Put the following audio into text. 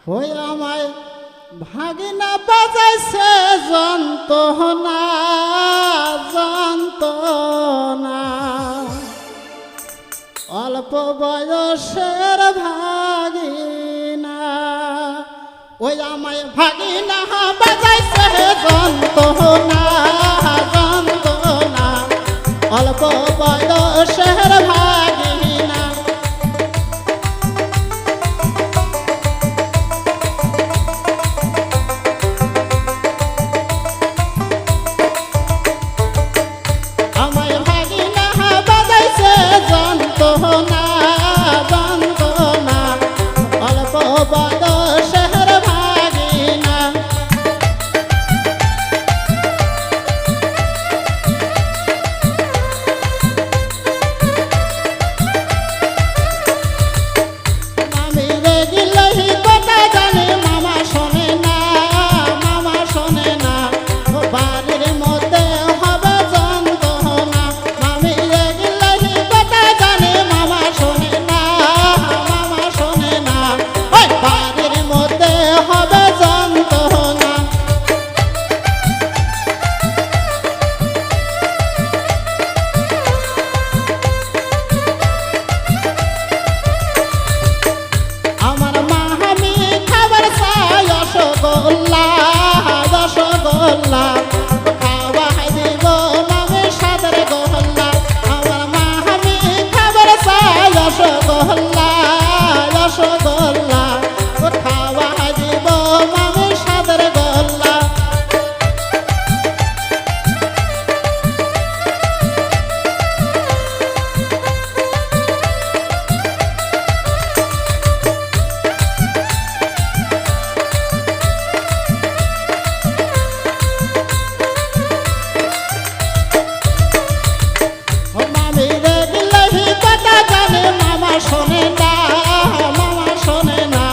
হই আমায় ভাগিনা বাজাইছে যন্ত্রণা যন্ত্রণা অল্প বয়সের ভাগিনা ওই আমায় ভাগিনা বাজাইছে যন্ত্রণা যন্ত্রণা অল্প বয়সের ভাগিনা আমায় ভাগিনা বাজাইছে যন্ত্রণা যন্ত্রণা অল্প বয়সের ভাগিনা আমি রেগিলেই কথা জানি মামা শোনে না মামা শোনে না ও বাড়ির মধ্যে হবে যন্ত্রণা আমি রেগিলেই কথা জানি মামা শোনে না মামা শোনে না ওই বাড়ির মধ্যে হবে যন্ত্রণা আমার মা আমি খাবার চাই রসগোল্লা রসগোল্লা খাওয়াই দিব আমি সাদের গোল্লা আমার মা আমি খাবার চাই রসগোল্লা রসগোল্লা খাওয়াই দিব আমি সাদের গোল্লা মামি রেগিলেই কথা জানে মামা শোনে না মামা শোনে না